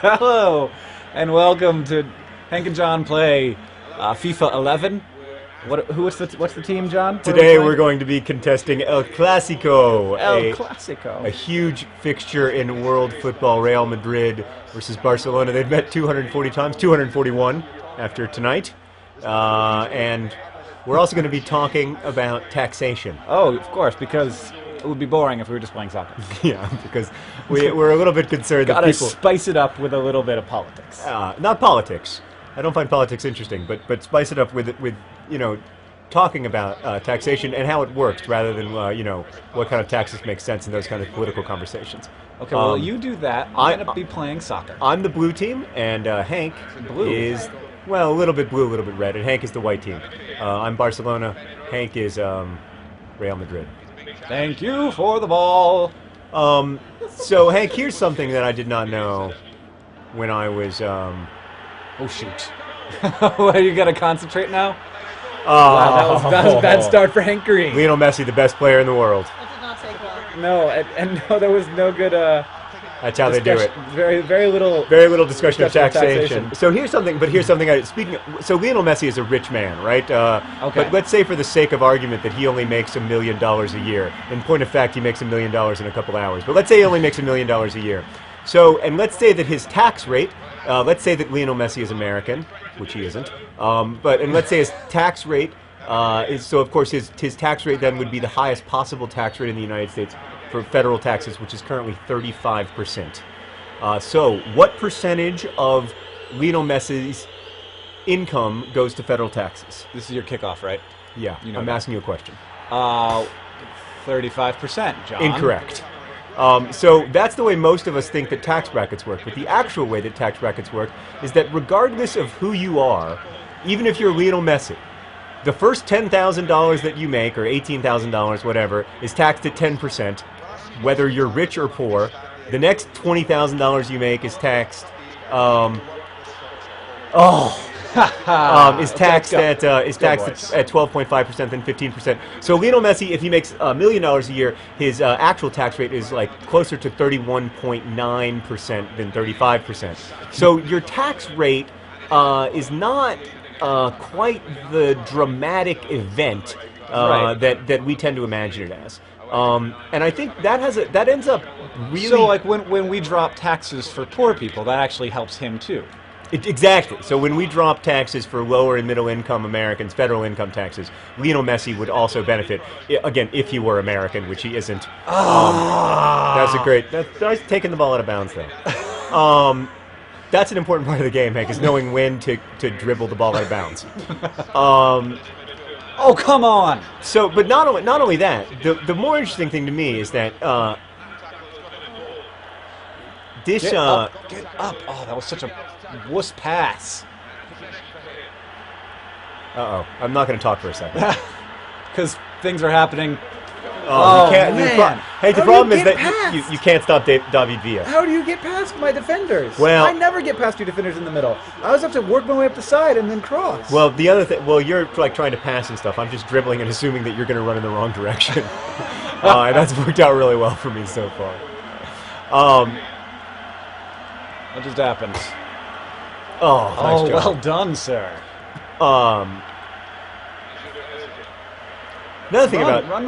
Hello, and welcome to Hank and John play FIFA 11. What's the team, John? What are we Today playing? we're going to be contesting El Clasico, El a Classico. huge fixture in world football. Real Madrid versus Barcelona. They've met 240 times, 241 after tonight. And we're also going to be talking about taxation. Oh, of course, because it would be boring if we were just playing soccer. Yeah, because we're a little bit concerned that Gotta people... spice it up with a little bit of politics. not politics. I don't find politics interesting, but spice it up with talking about taxation and how it works, rather than what kind of taxes make sense in those kind of political conversations. Okay, well, you do that. I'm gonna be playing soccer. I'm the blue team, and Hank Blue. is a little bit blue, a little bit red, and Hank is the white team. I'm Barcelona. Hank is Real Madrid. Thank you for the ball. So Hank, here's something that I did not know when I was. Oh shoot! What, you gotta concentrate now? Oh, Wow, that was a bad start for Hank Green. Lionel Messi, the best player in the world. That did not take well. No, and no, there was no good. That's how they do it. Very little. Very little discussion of Discussion of taxation. taxation. So here's something. So Lionel Messi is a rich man, right? Okay. But let's say, for the sake of argument, that he only makes $1 million a year. In point of fact, he makes $1 million in a couple hours. But let's say he only makes $1 million a year. So, and let's say that his tax rate. Let's say that Lionel Messi is American, which he isn't. And let's say his tax rate is, so of course his tax rate then would be the highest possible tax rate in the United States for federal taxes, which is currently 35%. So what percentage of Lionel Messi's income goes to federal taxes? This is your kickoff, right? Yeah, You know I'm that. asking you a question. 35%, John. Incorrect. So that's the way most of us think that tax brackets work. But the actual way that tax brackets work is that regardless of who you are, even if you're Lionel Messi, the first $10,000 that you make, or $18,000, whatever, is taxed at 10%, whether you're rich or poor. The next $20,000 you make is taxed. Is taxed at 12.5%, then 15%. So Lionel Messi, if he makes $1 million a year, his actual tax rate is like closer to 31.9% than 35%. So your tax rate is not quite the dramatic event Right. that we tend to imagine it as. And I think that ends up really... So, like, when we drop taxes for poor people, that actually helps him, too. Exactly. So when we drop taxes for lower and middle income Americans, federal income taxes, Lionel Messi would also benefit. Again, if he were American, which he isn't. That's a great... That's taking the ball out of bounds, though. That's an important part of the game, Hank, is knowing when to dribble the ball out of bounds. Oh, come on! So, but not only that, the more interesting thing to me is that this... Get up! Oh, that was such a wuss pass. Uh-oh. I'm not going to talk for a second. Because things are happening. Oh, you can't, man. Hey, the How do problem you is get that past? you can't stop David Villa. How do you get past my defenders? Well- I never get past your defenders in the middle. I always have to work my way up the side and then cross. Well, the other thing, you're like trying to pass and stuff. I'm just dribbling and assuming that you're going to run in the wrong direction. And that's worked out really well for me so far. What just happened? Oh, nice Oh, job. well done, sir. Another thing Run, about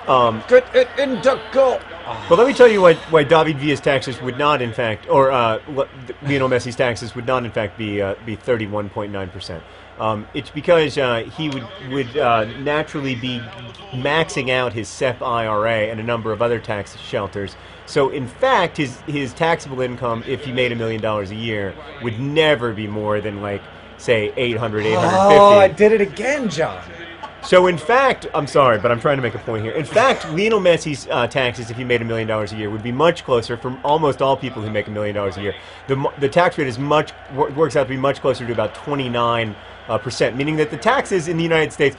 run. Get it into goal. well, let me tell you why David Villa's taxes would not, in fact, or Lionel Messi's taxes would not, in fact, be 31.9%. It's because he would naturally be maxing out his SEP IRA and a number of other tax shelters. So, in fact, his taxable income, if he made $1 million a year, would never be more than, like, say, 850. Oh, I did it again, John. So, in fact, I'm sorry, but I'm trying to make a point here. In fact, Lionel Messi's taxes, if he made $1 million a year, would be much closer for almost all people who make $1 million a year. The tax rate works out to be much closer to about 29%, meaning that the taxes in the United States,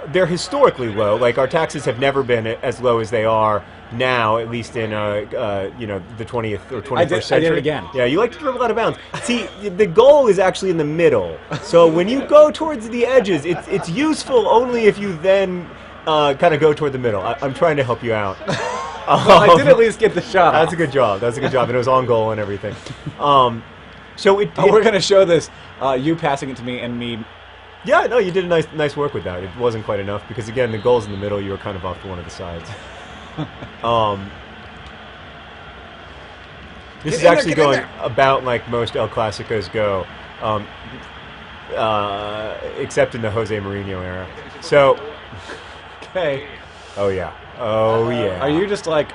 they're historically low. Like, our taxes have never been as low as they are now, at least in the 20th or 21st century. I did it again. Yeah, you like to dribble out of bounds. See, the goal is actually in the middle. So when you go towards the edges, it's useful only if you then kind of go toward the middle. I'm trying to help you out. I did at least get the shot. That's a good job. That's a good job. And it was on goal and everything. So we're gonna show this. You passing it to me and me. Yeah, no, you did a nice work with that. It wasn't quite enough because again, the goal's in the middle. You were kind of off to one of the sides. This is actually going about like most El Clasicos go, except in the Jose Mourinho era. So, Okay. oh yeah, oh yeah. Are you just like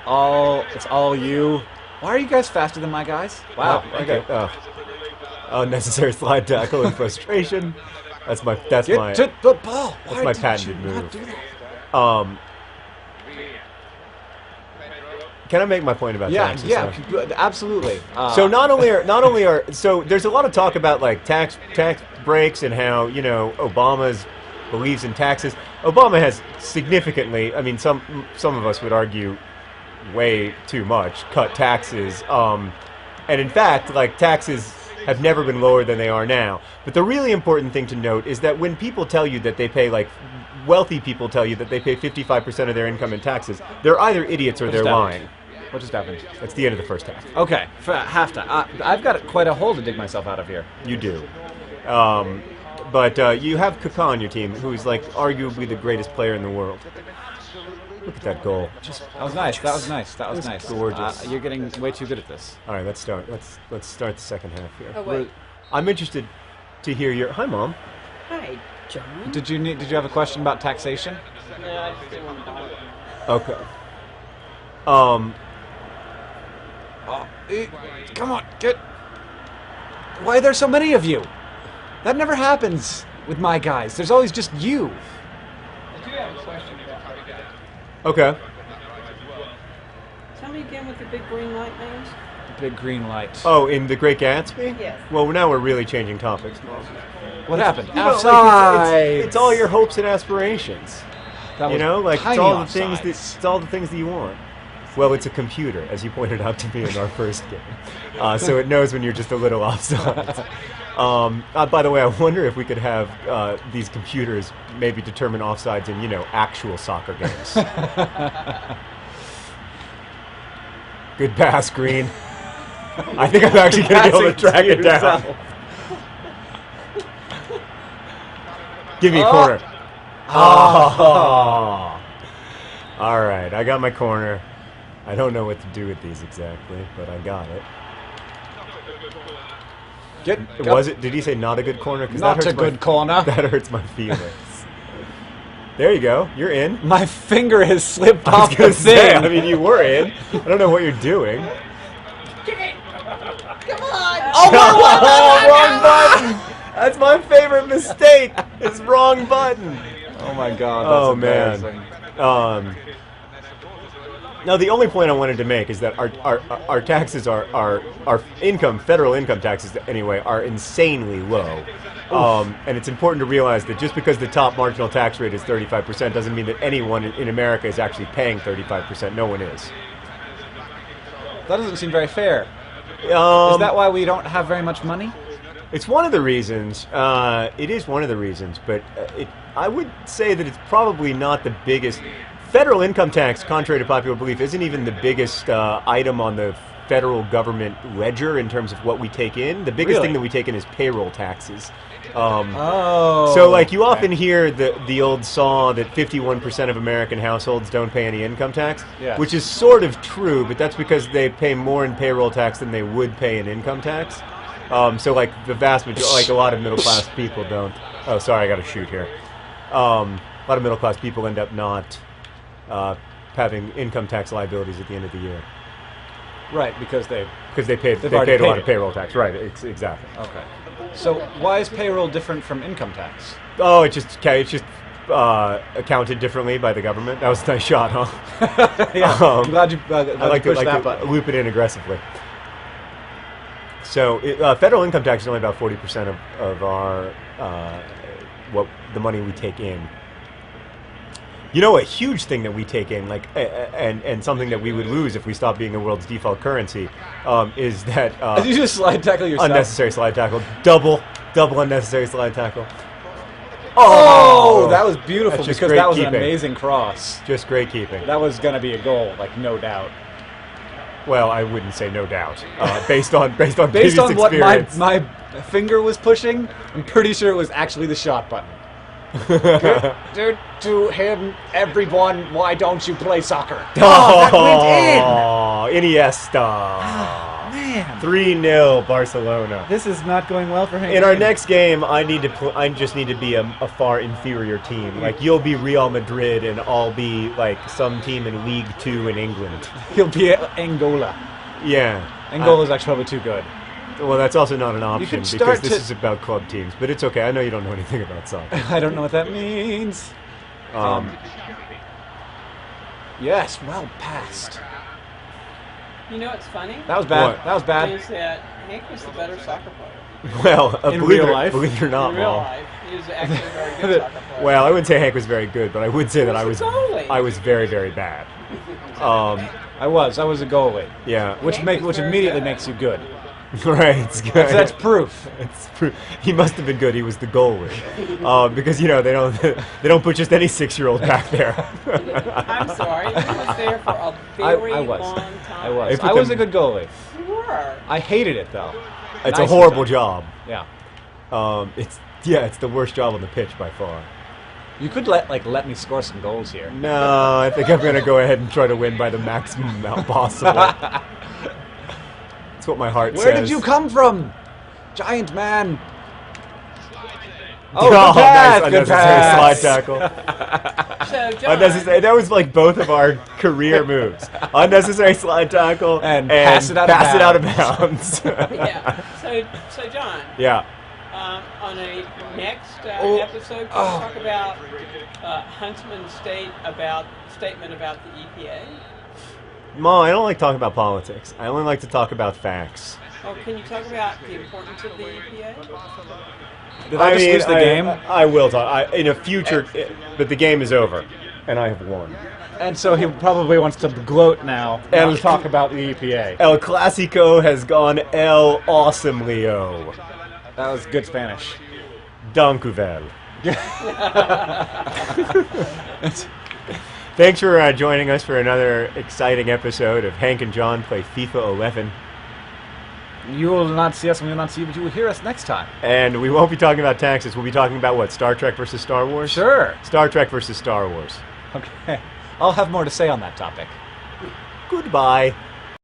it's all you? Why are you guys faster than my guys? Wow. Oh, okay. Unnecessary slide tackle and frustration. That's my Get to the ball. that's Why my did patented you not move. do that? Can I make my point about taxes? Yeah, absolutely. So not only are so there's a lot of talk about like tax breaks and how Obama's believes in taxes. Obama has significantly, I mean, some of us would argue way too much cut taxes, and in fact, like taxes have never been lower than they are now. But the really important thing to note is that when people tell you that they pay, like wealthy people tell you that they pay 55% of their income in taxes, they're either idiots or they're lying. What just happened? That's the end of the first half. Okay, for halftime. I've got quite a hole to dig myself out of here. You do. But you have Kaká on your team, who's like arguably the greatest player in the world. Look at that goal. That was nice. That was nice. That was nice. Gorgeous. You're getting way too good at this. All right, let's start. Let's start the second half here. Oh, wait. I'm interested to hear your. Hi, Mom. Hi, John. Did you have a question about taxation? No, I just didn't want to know. Okay. Come on, get. Why are there so many of you? That never happens with my guys. There's always just you. I do have a question about our guy. Okay. Tell me again what the big green light means. Big green light. Oh, in The Great Gatsby? Yes. Well, now we're really changing topics, Mom. What happened? You know, like, Outside. it's all your hopes and aspirations. That was Like tiny it's all the offsides. things it's all the things that you want. Well, it's a computer, as you pointed out to me in our first game, so it knows when you're just a little offside. By the way, I wonder if we could have these computers maybe determine offsides in actual soccer games. Good pass, Green. I think I'm actually going to be able to track it down. Give me a corner. Oh. All right, I got my corner. I don't know what to do with these exactly, but I got it. Was it? Did he say not a good corner? 'Cause Not that a hurts good corner. That hurts my feelings. There you go. You're in. My finger has slipped I off was gonna the say, thing. I mean, you were in. I don't know what you're doing. Come on! Oh, wrong button! That's my favorite mistake. It's wrong button. Oh my God. Oh That's man. embarrassing. Now the only point I wanted to make is that our taxes our income, federal income taxes anyway, are insanely low. And it's important to realize that just because the top marginal tax rate is 35% doesn't mean that anyone in America is actually paying 35%. No one is. That doesn't seem very fair. Is that why we don't have very much money? It's one of the reasons. It is one of the reasons, but I would say that it's probably not the biggest. Federal income tax, contrary to popular belief, isn't even the biggest item on the federal government ledger in terms of what we take in. The biggest thing that we take in is payroll taxes. So, like, you often hear the old saw that 51% of American households don't pay any income tax, which is sort of true, but that's because they pay more in payroll tax than they would pay in income tax. So, like, the vast majority, like, a lot of middle-class people don't. Oh, sorry, I got to shoot here. A lot of middle-class people end up not having income tax liabilities at the end of the year. Right, because they paid a lot of payroll tax. Right, exactly. Okay. So why is payroll different from income tax? Oh, it's just accounted differently by the government. That was a nice shot, huh? Yeah, I'm glad you I like pushed that to button. loop it in aggressively. So federal income tax is only about 40% of our the money we take in. You know, a huge thing that we take in, like, and something that we would lose if we stopped being the world's default currency, is that Did you just slide tackle yourself? unnecessary slide tackle, double unnecessary slide tackle. Oh, that was beautiful That's just because great that was an keeping. amazing cross. Just great keeping. That was going to be a goal, like no doubt. Well, I wouldn't say no doubt. Based on previous Based on what experience. my finger was pushing, I'm pretty sure it was actually the shot button. Good to him, everyone. Why don't you play soccer? Oh, that went in. Iniesta. Man, 3-0 Barcelona. this is not going well for Hank. In our next game, I just need to be a far inferior team. Like you'll be Real Madrid, and I'll be like some team in League 2 in England. he'll be Angola. Yeah. Angola's actually probably too good. Well, that's also not an option could because start this to- is about club teams. But it's okay. I know you don't know anything about soccer. I don't know what that means. Yes, well passed. You know what's funny? That was bad. What? That was bad. Is that Hank was the better soccer player. Well, In believe real it, life? believe it or not, In real Mal. life, he was actually a very good soccer player. Well, I wouldn't say Hank was very good, but I would say that was a goalie. I was very, very bad. I was a goalie, Yeah. which Hank was which very immediately bad. makes you good. Right. It's good. That's proof. He must have been good. He was the goalie, because they don't put just any 6-year-old back there. I'm sorry, he was there for a very I was. long time. I was. They put I was a them- good goalie. You were. I hated it though. It's Nice a horrible of them. job. Yeah. It's the worst job on the pitch by far. You could let me score some goals here. No, I think I'm gonna go ahead and try to win by the maximum amount possible. That's what my heart says. Where did you come from, giant man? Oh, good pass, nice good unnecessary pass. slide tackle. So, John, Unnecessary. That was like both of our career moves. Unnecessary slide tackle And pass it out of bounds. yeah. So John, Yeah. on a next Oh. episode, can we talk about Huntsman's statement about the EPA? Ma, I don't like talking about politics. I only like to talk about facts. Or can you talk about the importance of the E EPA? Did I just lose the game? I will talk in a future, but the game is over, and I have won. And so he probably wants to gloat now and talk about the EPA. El Classico has gone El Awesome Leo. That was good Spanish. Dankuvel. Thanks for joining us for another exciting episode of Hank and John Play FIFA 11. You will not see us, and we will not see you, but you will hear us next time. And we won't be talking about taxes. We'll be talking about what? Star Trek versus Star Wars? Sure. Star Trek versus Star Wars. Okay. I'll have more to say on that topic. Goodbye.